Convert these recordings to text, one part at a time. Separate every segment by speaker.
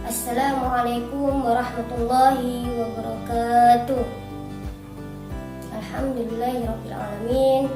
Speaker 1: Assalamualaikum warahmatullahi wabarakatuh. Alhamdulillahirabbil alamin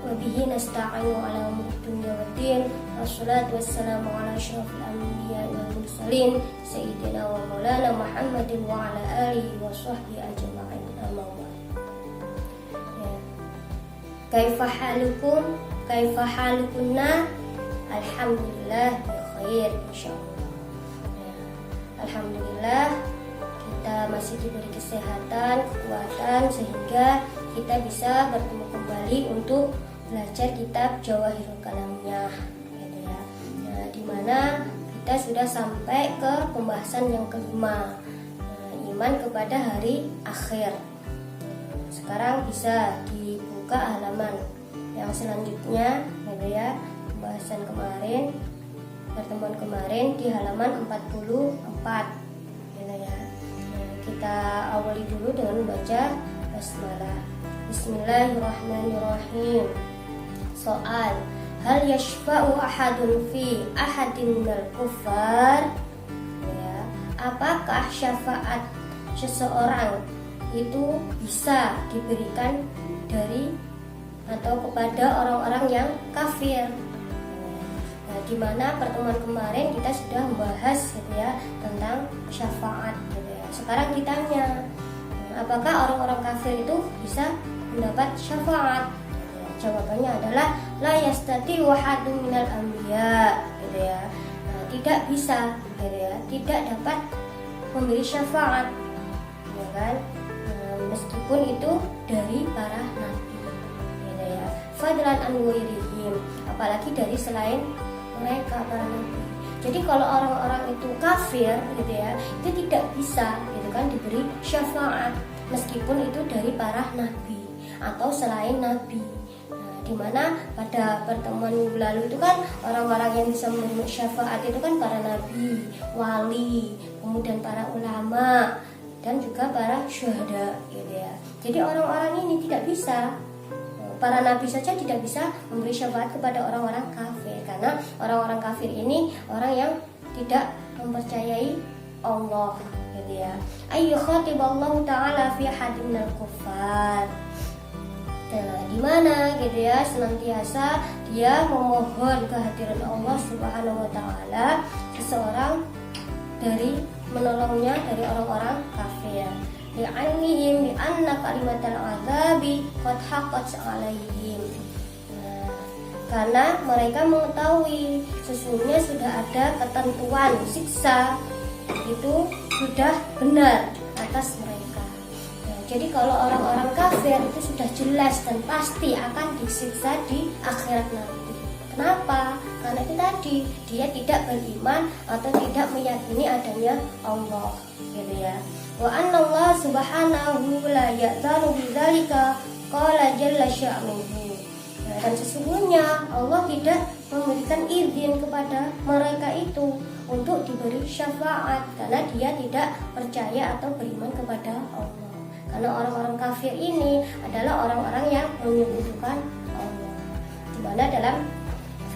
Speaker 1: wa bihi nasta'inu ala umuri dunya waddin. Wassalatu wassalamu ala asyrofil anbiya'i wal mursalin sayyidina wa maulana Muhammadin wa ala alihi wa sahbihi ajma'in. Amma ba'd. Kaifa halukum? Kaifa halukunna? Alhamdulillah bi khair insyaallah. Alhamdulillah kita masih diberi kesehatan, kekuatan sehingga kita bisa bertemu kembali untuk belajar kitab Jawahirul Kalamiyah, gitu ya. Nah, di mana kita sudah sampai ke pembahasan yang kelima, iman kepada hari akhir. Sekarang bisa dibuka halaman yang selanjutnya, gitu ya. Pembahasan kemarin, pertemuan kemarin di halaman 44, gitu ya. Nah, kita awali dulu dengan membaca basmalah. Bismillahirrahmanirrahim. Soal: hal yashfa'u ahadun fi ahadin minal kuffar? Ya, apakah syafaat seseorang itu bisa diberikan dari atau kepada orang-orang yang kafir? Nah, di mana pertemuan kemarin kita sudah membahas, gitu ya, tentang syafaat, gitu ya. Sekarang ditanya, apakah orang-orang kafir itu bisa mendapat syafaat? Jawabannya adalah la yastati wahadun minal anbiya, gitu ya. Nah, tidak bisa, gitu ya, tidak dapat memberi syafaat, ya kan? Nah, meskipun itu dari para nabi, gitu ya. Fadlan an ghairihim, apalagi dari selain mereka para nabi. Jadi kalau orang-orang itu kafir, gitu ya, itu tidak bisa, gitu kan, diberi syafaat meskipun itu dari para nabi atau selain nabi. Nah, dimana pada pertemuan minggu lalu itu kan orang-orang yang bisa memberi syafaat itu kan para nabi, wali, kemudian para ulama dan juga para syuhada, gitu ya. Jadi orang-orang ini tidak bisa. Para nabi saja tidak bisa memberi syafaat kepada orang-orang kafir, karena orang-orang kafir ini orang yang tidak mempercayai Allah, gitu ya. Ayyu khatiballahu ta'ala fi hadin minal kuffar. Nah, di mana, gitu ya, senantiasa dia memohon kehadiran Allah Subhanahu wa taala seseorang dari menolongnya dari orang-orang kafir. Li'annihim li'anna kalimatal azabi qad haqqat 'alaihim. Nah, karena mereka mengetahui sesungguhnya sudah ada ketentuan siksa itu sudah benar atas mereka. Nah, jadi kalau orang-orang kafir itu sudah jelas dan pasti akan disiksa di akhirat nanti. Kenapa? Karena itu tadi dia tidak beriman atau tidak meyakini adanya Allah, gitu ya. Wa anna Allah subhanahu la ya'zanu bidzalika qala jalla sya'nuhu. Nah, dan sesungguhnya Allah tidak memberikan izin kepada mereka itu untuk diberi syafaat karena dia tidak percaya atau beriman kepada Allah. Karena orang-orang kafir ini adalah orang-orang yang menyekutukan Allah. Di mana dalam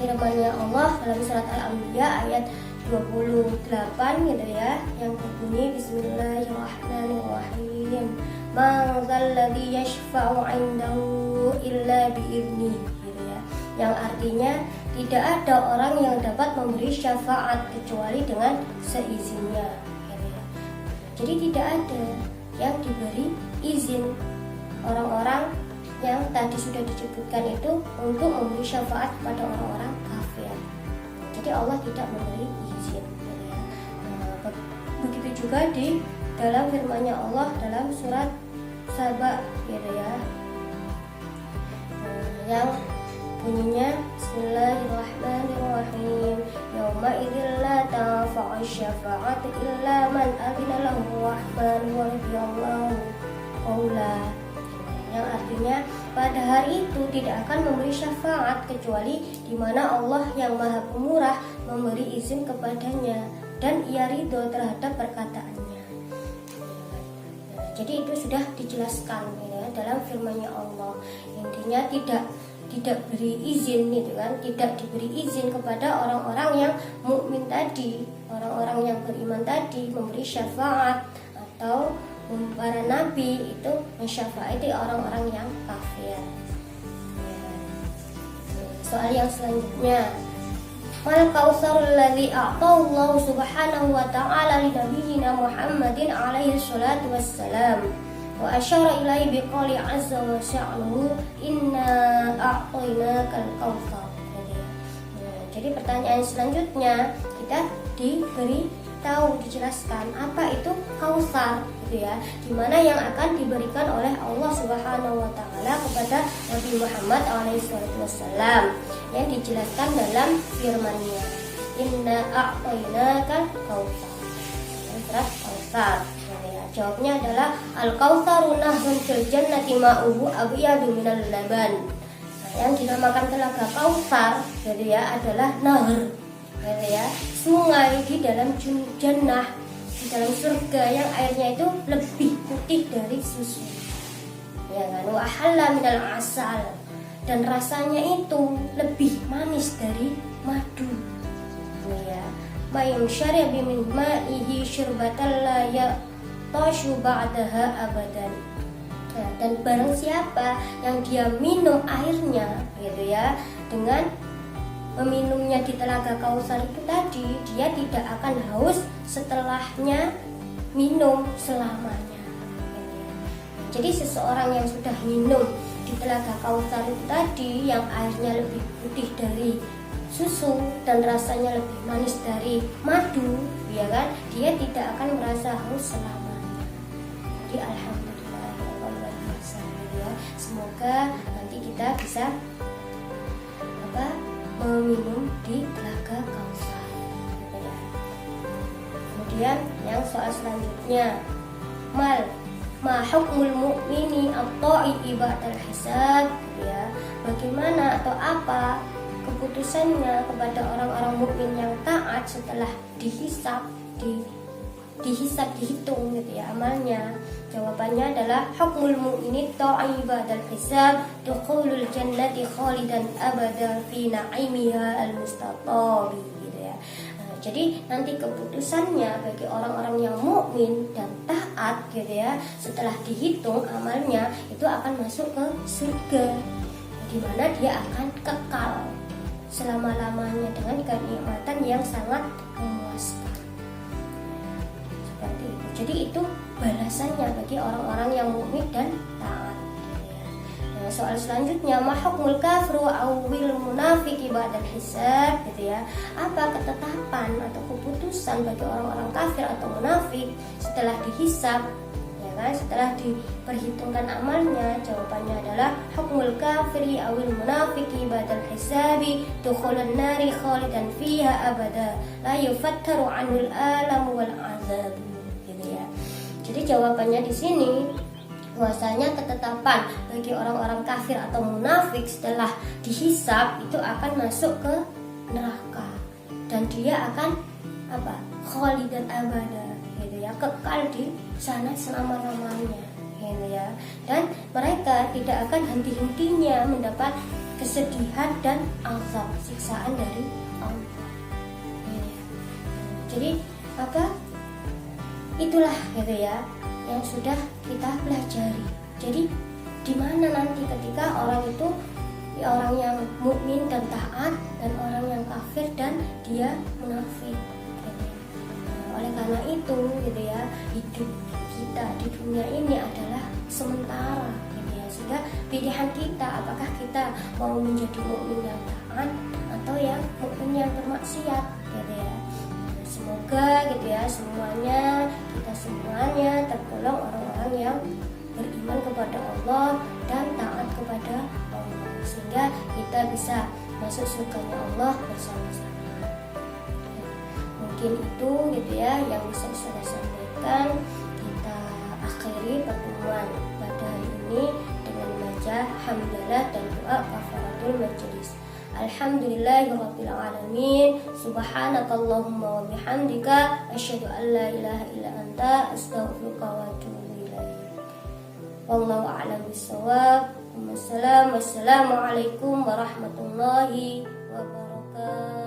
Speaker 1: firman-Nya Allah dalam surat Al-Anbiya ayat 28, gitu ya, yang berbunyi Bismillahirrahmanirrahim. Man dzalladzi yashfa'u 'indahu illa bi'idznih, gitu ya. Yang artinya tidak ada orang yang dapat memberi syafaat kecuali dengan seizinnya, gitu ya. Jadi tidak ada yang diberi izin orang-orang yang tadi sudah disebutkan itu untuk memberi syafaat kepada orang-orang kafir. Jadi Allah tidak memberi izin, gitu ya. Nah, begitu juga di dalam firman-Nya Allah dalam surat Saba, gitu ya. Nah, yang bunyinya Bismillahirrahmanirrahim. Yauma idzil la tanfa'u syafa'atu illa man adzina lahu rahman wa radiyallahu qaula. Yang artinya pada hari itu tidak akan memberi syafaat kecuali di mana Allah yang Maha Pemurah memberi izin kepadanya dan ia ridho terhadap perkataannya. Nah, jadi itu sudah dijelaskan, ya, dalam firman-Nya Allah. Intinya tidak beri izin gitu kan, tidak diberi izin kepada orang-orang yang mukmin tadi, orang-orang yang beriman tadi memberi syafaat, atau para nabi itu mensyafaati orang-orang yang kafir. Soal yang selanjutnya, mal kautsarul ladzi a'tahu Allah subhanahu wa ta'ala li nabiyyina Muhammadin alaihi salatu wassalam wa asyara ilaihi biqouli azza wa jalla inna a'tainakal kautsar. Jadi pertanyaan selanjutnya, kita diberi tahu, dijelaskan apa itu Kautsar gitu ya, dimana yang akan diberikan oleh Allah Subhanahu wa taala kepada Nabi Muhammad SAW, yang dijelaskan dalam firman-Nya, inna a'tainakal kautsar. Surat Kautsar. Ya, jawabnya adalah al-kautsaru nahrun fil jannati ma'uhu abyadu minal laban. Nah, yang dinamakan telaga Kautsar gitu ya adalah nahr, gitu ya, sungai di dalam jannah, di dalam surga, yang airnya itu lebih putih dari susu, ya kan, wa ahalla minal asal, dan rasanya itu lebih manis dari madu, ya, mayum syaribi min ma'ihi syurbatan la yatashu ba'daha abadan. Nah, dan barang siapa yang dia minum airnya gitu ya, dengan meminumnya di telaga Kautsar itu tadi, dia tidak akan haus setelahnya minum selamanya. Jadi seseorang yang sudah minum di telaga Kautsar itu tadi, yang airnya lebih putih dari susu dan rasanya lebih manis dari madu, ya kan, dia tidak akan merasa haus selamanya. Jadi alhamdulillah ya, semoga nanti kita bisa meminum di telaga Kautsar. Kemudian yang soal selanjutnya, ma hukmul mu'mini at-ta'i ba'dal hisab, ya, bagaimana atau apa keputusannya kepada orang-orang mukmin yang taat setelah dihisab, dihitung gitu ya amalnya. Jawabannya adalah hukmul mu'mini ta'i ba'dal hisab dukhulul jannati khalidan abada fi na'imiha al-mustatabi gitu ya. Jadi nanti keputusannya bagi orang-orang yang mukmin dan taat gitu ya, setelah dihitung amalnya itu akan masuk ke surga, di mana dia akan kekal selama-lamanya dengan kenikmatan yang sangat memuaskan. Seperti itu. Jadi itu balasannya bagi orang-orang yang mukmin dan taat. Nah, soal selanjutnya, ma hukmul kafir wa awil munafiqi ba'dal hisab gitu ya. Apa ketetapan atau keputusan bagi orang-orang kafir atau munafik setelah dihisab, ya kan, setelah diperhitungkan amalnya? Jawabannya adalah hukmul kafiri awil munafiqi ba'dal hisabi dukhulan nari khalidan fiha abada la yufattaru anhul alam wal azab. Jadi jawabannya di sini bahwasanya ketetapan bagi orang-orang kafir atau munafik setelah dihisab itu akan masuk ke neraka, dan dia akan khalidan abada gitu ya, kekal di sana selama-lamanya gitu ya, dan mereka tidak akan henti-hentinya mendapat kesedihan dan azab, siksaan dari Allah. Jadi itulah gitu ya yang sudah kita pelajari. Jadi di mana nanti ketika orang itu orang yang mukmin dan taat, dan orang yang kafir dan dia munafik gitu ya. Oleh karena itu gitu ya, hidup kita di dunia ini adalah sementara gitu ya, sehingga pilihan kita apakah kita mau menjadi mukmin yang taat atau yang mukmin yang bermaksiat gitu ya. Semoga gitu ya kita semuanya tergolong orang-orang yang beriman kepada Allah dan taat kepada Allah, sehingga kita bisa masuk surganya Allah bersama-sama. Mungkin itu gitu ya yang bisa saya sampaikan. Kita akhiri pertemuan pada hari ini dengan membaca hamdalah dan doa kafaratul majelis. Alhamdulillahirabbil alamin. Subhanakallahumma wa bihamdika asyhadu an la ilaha illa anta astaghfiruka wa atubu ilaik. Wallahu a'lam bissawab. Wassalamualaikum warahmatullahi wabarakatuh.